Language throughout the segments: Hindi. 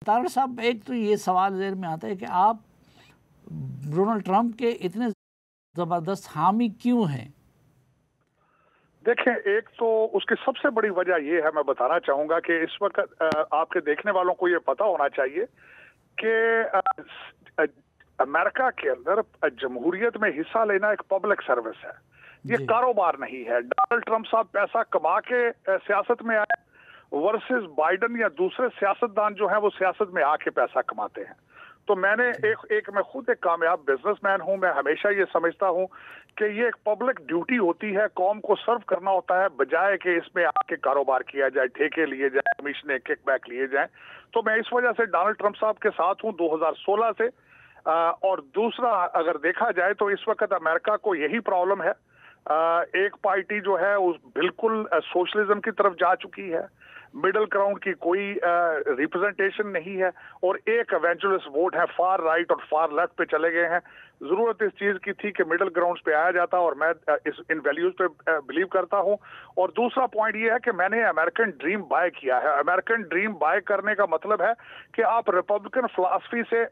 तारड़ साहब, एक तो ये सवाल ज़हन में आता है कि आप डोनाल्ड ट्रंप के इतने ज़बरदस्त हामी क्यों हैं? देखें, एक तो उसकी सबसे बड़ी वजह ये है, मैं बताना चाहूंगा कि इस वक्त आपके देखने वालों को ये पता होना चाहिए कि अमेरिका के अंदर जमहूरियत में हिस्सा लेना एक पब्लिक सर्विस है, ये जी। कारोबार नहीं है। डोनाल्ड ट्रंप साहब पैसा कमा के सियासत में आए वर्सेस बाइडन या दूसरे सियासतदान जो हैं वो सियासत में आके पैसा कमाते हैं। तो मैंने मैं खुद एक कामयाब बिजनेसमैन हूं। मैं हमेशा ये समझता हूं कि ये एक पब्लिक ड्यूटी होती है, कौम को सर्व करना होता है, बजाय कि इसमें आके कारोबार किया जाए, ठेके लिए जाए, कमीशन किकबैक लिए जाए। तो मैं इस वजह से डोनाल्ड ट्रंप साहब के साथ हूं 2016 से। और दूसरा, अगर देखा जाए तो इस वक्त अमेरिका को यही प्रॉब्लम है। एक पार्टी जो है उस बिल्कुल सोशलिज्म की तरफ जा चुकी है, मिडिल ग्राउंड की कोई रिप्रेजेंटेशन नहीं है, और एक एवेंचुअलिस्ट वोट है, फार राइट और फार लेफ्ट पे चले गए हैं। जरूरत इस चीज की थी कि मिडिल ग्राउंड पे आया जाता, और मैं इन वैल्यूज पे बिलीव करता हूं। और दूसरा पॉइंट ये है कि मैंने अमेरिकन ड्रीम बाय किया है। अमेरिकन ड्रीम बाय करने का मतलब है कि आप रिपब्लिकन फिलॉसफी से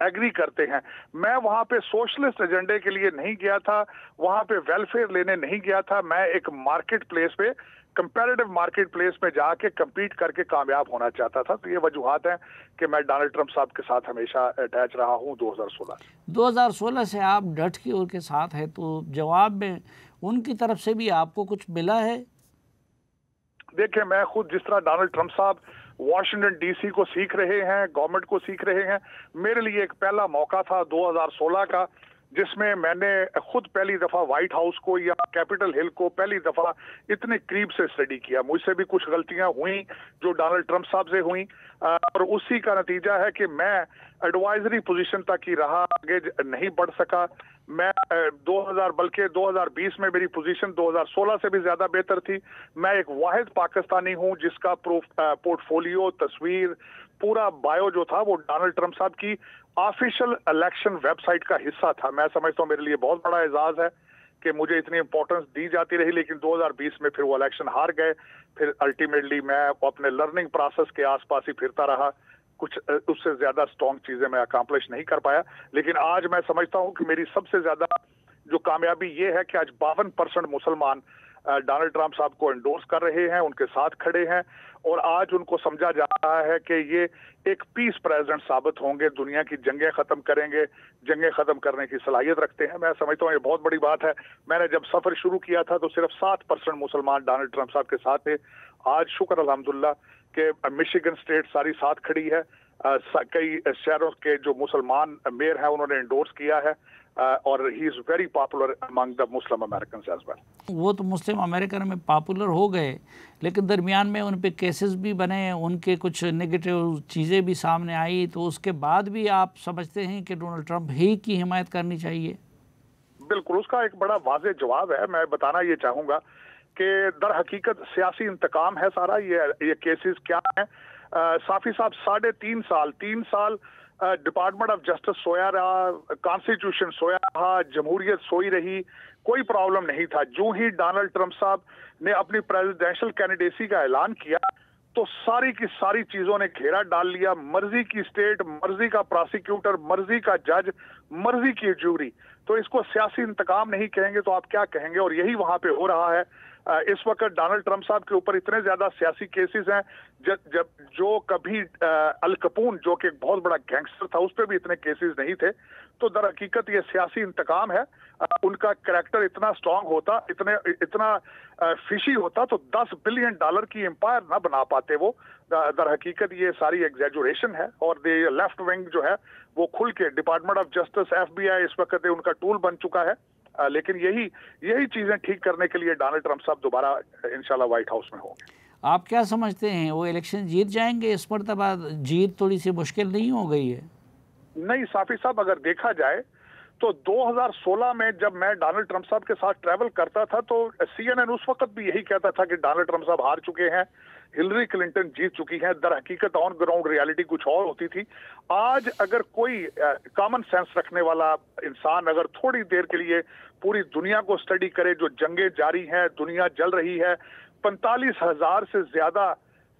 एग्री करते हैं। मैं वहां पे सोशलिस्ट एजेंडे के लिए नहीं गया था, वहां पे वेलफेयर लेने नहीं गया था। मैं एक मार्केट प्लेस पे, कंपैरेटिव मार्केट प्लेस में जाके कम्पीट करके कामयाब होना चाहता था। तो ये वजूहात हैं कि मैं डोनाल्ड ट्रंप साहब के साथ हमेशा अटैच रहा हूं 2016 से। 2016 से आप डट के उनके साथ हैं, तो जवाब में उनकी तरफ से भी आपको कुछ मिला है? देखिए, मैं खुद जिस तरह डोनाल्ड ट्रंप साहब वॉशिंगटन डीसी को सीख रहे हैं, गवर्नमेंट को सीख रहे हैं, मेरे लिए एक पहला मौका था 2016 का, जिसमें मैंने खुद पहली दफा व्हाइट हाउस को या कैपिटल हिल को पहली दफा इतने करीब से स्टडी किया। मुझसे भी कुछ गलतियां हुई जो डोनाल्ड ट्रंप साहब से हुई, और उसी का नतीजा है कि मैं एडवाइजरी पोजीशन तक ही रहा, आगे नहीं बढ़ सका। मैं 2020 में मेरी पोजीशन 2016 से भी ज्यादा बेहतर थी। मैं एक वाहिद पाकिस्तानी हूं जिसका पोर्टफोलियो, तस्वीर, पूरा बायो जो था वो डोनाल्ड ट्रंप साहब की ऑफिशियल इलेक्शन वेबसाइट का हिस्सा था। मैं समझता हूँ मेरे लिए बहुत बड़ा एजाज है कि मुझे इतनी इंपॉर्टेंस दी जाती रही, लेकिन 2020 में फिर वो इलेक्शन हार गए। फिर अल्टीमेटली मैं अपने लर्निंग प्रोसेस के आसपास ही फिरता रहा, कुछ उससे ज्यादा स्ट्रॉन्ग चीजें मैं अकम्प्लिश नहीं कर पाया। लेकिन आज मैं समझता हूँ कि मेरी सबसे ज्यादा जो कामयाबी ये है कि आज 52% मुसलमान डोनाल्ड ट्रंप साहब को एंडोर्स कर रहे हैं, उनके साथ खड़े हैं, और आज उनको समझा जा रहा है कि ये एक पीस प्रेसिडेंट साबित होंगे, दुनिया की जंगें खत्म करेंगे, जंगें खत्म करने की सलाहियत रखते हैं। मैं समझता हूँ ये बहुत बड़ी बात है। मैंने जब सफर शुरू किया था तो सिर्फ 7% मुसलमान डोनाल्ड ट्रंप साहब के साथ थे। आज शुक्र अल्हम्दुलिल्लाह कि मिशिगन स्टेट सारी साथ खड़ी है। कई शहरों के जो मुसलमान मेयर हैं उन्होंने एंडोर्स किया है, और he is very popular among the Muslim American as well. वो तो मुस्लिम अमेरिकन में पॉपुलर हो गए, लेकिन दरमियान में उन पे केसेस भी बने, उनके कुछ नेगेटिव चीज़ें भी सामने आई। तो उसके बाद भी आप समझते हैं कि डोनाल्ड ट्रंप ही की हिमायत करनी चाहिए? बिल्कुल, उसका एक बड़ा वाज़ेह जवाब है। मैं बताना ये चाहूंगा कि दर हकीकत सियासी इंतकाम है सारा। ये केसेस क्या है? साफी साहब 3 साल डिपार्टमेंट ऑफ जस्टिस सोया रहा, कॉन्स्टिट्यूशन सोया रहा, जमहूरियत सोई रही, कोई प्रॉब्लम नहीं था। जो ही डोनाल्ड ट्रंप साहब ने अपनी प्रेसिडेंशियल कैंडिडेसी का ऐलान किया तो सारी की सारी चीजों ने घेरा डाल लिया। मर्जी की स्टेट, मर्जी का प्रोसिक्यूटर, मर्जी का जज, मर्जी की ज्यूरी। तो इसको सियासी इंतकाम नहीं कहेंगे तो आप क्या कहेंगे? और यही वहां पे हो रहा है। इस वक्त डोनाल्ड ट्रंप साहब के ऊपर इतने ज्यादा सियासी केसेस हैं, जब जो कभी अल कपून जो कि एक बहुत बड़ा गैंगस्टर था उस पर भी इतने केसेस नहीं थे। तो दर हकीकत ये सियासी इंतकाम है। उनका कैरेक्टर इतना स्ट्रांग होता, इतना फिशी होता तो $10 बिलियन की एम्पायर ना बना पाते वो। दर हकीकत ये सारी एग्जैजुरेशन है, और लेफ्ट विंग जो है वो खुल के डिपार्टमेंट ऑफ जस्टिस, FBI इस वक्त उनका टूल बन चुका है। लेकिन यही चीजें ठीक करने के लिए डोनाल्ड ट्रंप साहब दोबारा इंशाल्लाह व्हाइट हाउस में होंगे। आप क्या समझते हैं, वो इलेक्शन जीत जाएंगे? इस मरतबा जीत थोड़ी सी मुश्किल नहीं हो गई है? नहीं साफी साहब, अगर देखा जाए तो 2016 में जब मैं डोनाल्ड ट्रंप साहब के साथ ट्रैवल करता था तो CNN उस वक्त भी यही कहता था कि डोनाल्ड ट्रंप साहब हार चुके हैं, हिलरी क्लिंटन जीत चुकी हैं। दर हकीकत ऑन ग्राउंड रियलिटी कुछ और होती थी। आज अगर कोई कॉमन सेंस रखने वाला इंसान अगर थोड़ी देर के लिए पूरी दुनिया को स्टडी करे, जो जंगें जारी हैं, दुनिया जल रही है, 45,000 से ज्यादा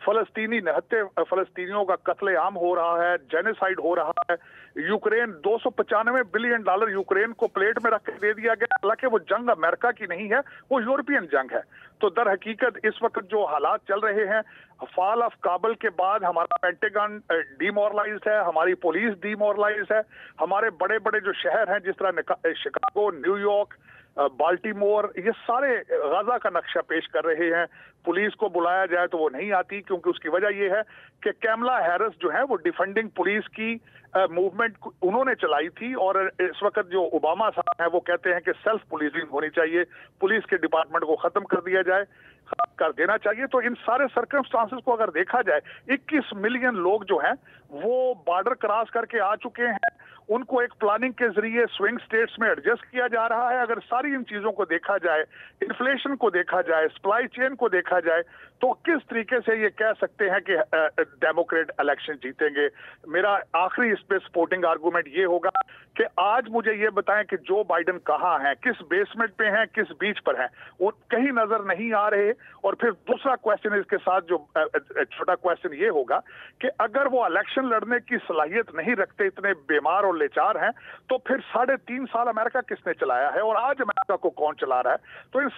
फलस्तीनी निहत्थे फलस्तीनियों का कत्लेआम हो रहा है, जेनोसाइड हो रहा है। यूक्रेन $295 बिलियन यूक्रेन को प्लेट में रख के दे दिया गया, हालांकि वो जंग अमेरिका की नहीं है, वो यूरोपियन जंग है। तो दर हकीकत इस वक्त जो हालात चल रहे हैं, फॉल ऑफ काबुल के बाद हमारा पेंटागन डीमोरलाइज्ड है, हमारी पुलिस डीमोरलाइज्ड है, हमारे बड़े बड़े जो शहर हैं जिस तरह शिकागो, न्यूयॉर्क, बाल्टीमोर, ये सारे गाजा का नक्शा पेश कर रहे हैं। पुलिस को बुलाया जाए तो वो नहीं आती, क्योंकि उसकी वजह ये है कि कैमला हैरिस जो है वो डिफेंडिंग पुलिस की मूवमेंट उन्होंने चलाई थी, और इस वक्त जो ओबामा साहब हैं वो कहते हैं कि सेल्फ पुलिसिंग होनी चाहिए, पुलिस के डिपार्टमेंट को खत्म कर दिया जाए, कर देना चाहिए। तो इन सारे सर्कमस्टांसेस को अगर देखा जाए, 21 मिलियन लोग जो हैं वो बॉर्डर क्रॉस करके आ चुके हैं, उनको एक प्लानिंग के जरिए स्विंग स्टेट्स में एडजस्ट किया जा रहा है। अगर सारी इन चीजों को देखा जाए, इन्फ्लेशन को देखा जाए, सप्लाई चेन को देखा जाए, तो किस तरीके से ये कह सकते हैं कि डेमोक्रेट इलेक्शन जीतेंगे। मेरा आखिरी इस पे सपोर्टिंग आर्गुमेंट ये होगा कि आज मुझे ये बताएं कि जो बाइडेन कहाँ हैं, किस बेसमेंट पे हैं, किस बीच पर हैं, वो कहीं नजर नहीं आ रहे। और फिर दूसरा क्वेश्चन इसके साथ जो छोटा क्वेश्चन ये होगा कि अगर वो इलेक्शन लड़ने की सलाहियत नहीं रखते, इतने बीमार और लाचार हैं, तो फिर 3.5 साल अमेरिका किसने चलाया है और आज अमेरिका को कौन चला रहा है। तो इन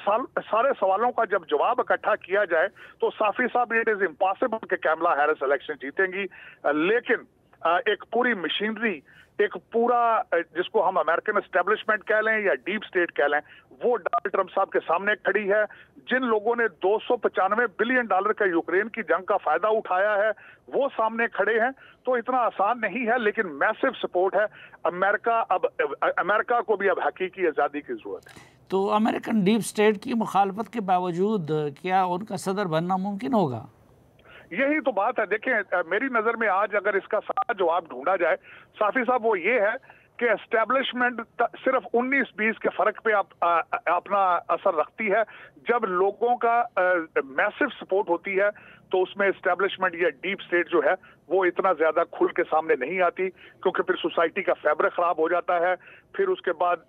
सारे सवालों का जब जवाब इकट्ठा किया जाए तो साफी साहब इट इज इम्पॉसिबल कि कैमला हैरिस इलेक्शन जीतेंगी। लेकिन एक पूरी मशीनरी, एक पूरा जिसको हम अमेरिकन एस्टेब्लिशमेंट कह लें या डीप स्टेट कह लें, वो डोनाल्ड ट्रंप साहब के सामने खड़ी है। जिन लोगों ने $295 बिलियन का यूक्रेन की जंग का फायदा उठाया है वो सामने खड़े हैं। तो इतना आसान नहीं है, लेकिन मैसिव सपोर्ट है। अमेरिका को भी अब हकीकी आज़ादी की जरूरत है। तो अमेरिकन डीप स्टेट की मुखालफत के बावजूद क्या उनका सदर बनना मुमकिन होगा? यही तो बात है। देखें, मेरी नजर में आज अगर इसका सारा जवाब ढूंढा जाए साफी साहब, वो ये है कि एस्टेब्लिशमेंट सिर्फ 19-20 के फर्क पे अपना असर रखती है। जब लोगों का मैसिव सपोर्ट होती है तो उसमें एस्टेब्लिशमेंट या डीप स्टेट जो है वो इतना ज्यादा खुल के सामने नहीं आती, क्योंकि फिर सोसाइटी का फैब्रिक खराब हो जाता है, फिर उसके बाद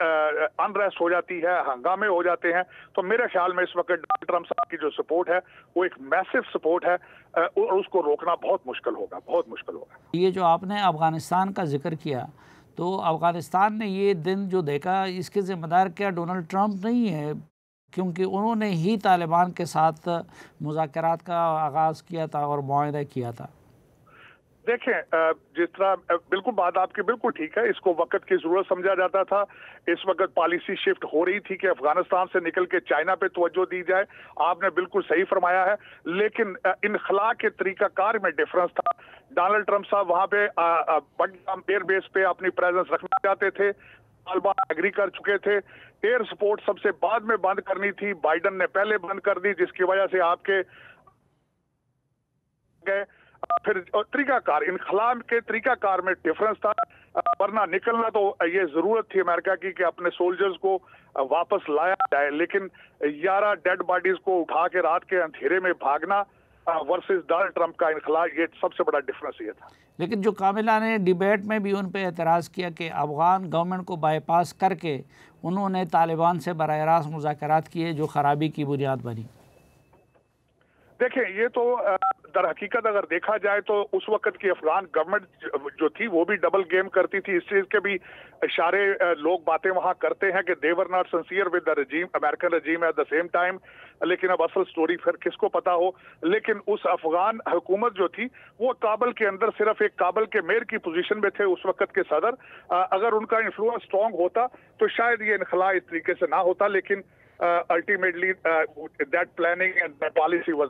अनरेस्ट हो जाती है, हंगामे हो जाते हैं। तो मेरे ख्याल में इस वक्त डोनाल्ड ट्रंप साहब की जो सपोर्ट है वो एक मैसिव सपोर्ट है, और उसको रोकना बहुत मुश्किल होगा, बहुत मुश्किल होगा। ये जो आपने अफगानिस्तान का जिक्र किया, तो अफगानिस्तान ने ये दिन जो देखा, इसके ज़िम्मेदार क्या डोनाल्ड ट्रंप नहीं है? क्योंकि उन्होंने ही तालिबान के साथ मुज़ाकरात का आगाज़ किया था और मुआहदा किया था। देखें, जिस तरह बिल्कुल बात आपकी बिल्कुल ठीक है, इसको वक्त की जरूरत समझा जाता था। इस वक्त पॉलिसी शिफ्ट हो रही थी कि अफगानिस्तान से निकल के चाइना पे तवज्जो दी जाए। आपने बिल्कुल सही फरमाया है, लेकिन इनखला के तरीकाकार में डिफरेंस था। डोनाल्ड ट्रंप साहब वहां पे बडगाम एयरबेस पे अपनी प्रेजेंस रखना चाहते थे, तालिबान एग्री कर चुके थे। एयर सपोर्ट सबसे बाद में बंद करनी थी, बाइडन ने पहले बंद कर दी, जिसकी वजह से आपके गए। फिर तरीकाकार, इनखला के तरीकाकार में डिफरेंस था, वरना निकलना तो ये जरूरत थी अमेरिका की कि अपने सोल्जर्स को वापस लाया जाए। लेकिन 11 डेड बॉडीज को उठा के रात के अंधेरे में भागना वर्सेस डोनाल्ड ट्रंप का इनखला, ये सबसे बड़ा डिफरेंस ये था। लेकिन जो कामिला ने डिबेट में भी उन पर एतराज़ किया कि अफगान गवर्नमेंट को बाईपास करके उन्होंने तालिबान से बराह रास्त मुज़ाकरात किए, जो खराबी की बुनियाद बनी। देखें, ये तो दर हकीकत अगर देखा जाए तो उस वक्त की अफगान गवर्नमेंट जो थी वो भी डबल गेम करती थी। इस चीज के भी इशारे लोग बातें वहां करते हैं कि they were not sincere with the regime, American regime at the same time. लेकिन अब असल स्टोरी फिर किसको पता हो। लेकिन उस अफगान हुकूमत जो थी वो काबुल के अंदर सिर्फ एक काबुल के मेयर की पोजीशन में थे उस वक्त के सदर। अगर उनका इन्फ्लुएंस स्ट्रांग होता तो शायद ये इनखला इस तरीके से ना होता। लेकिन ultimately that planning and that policy was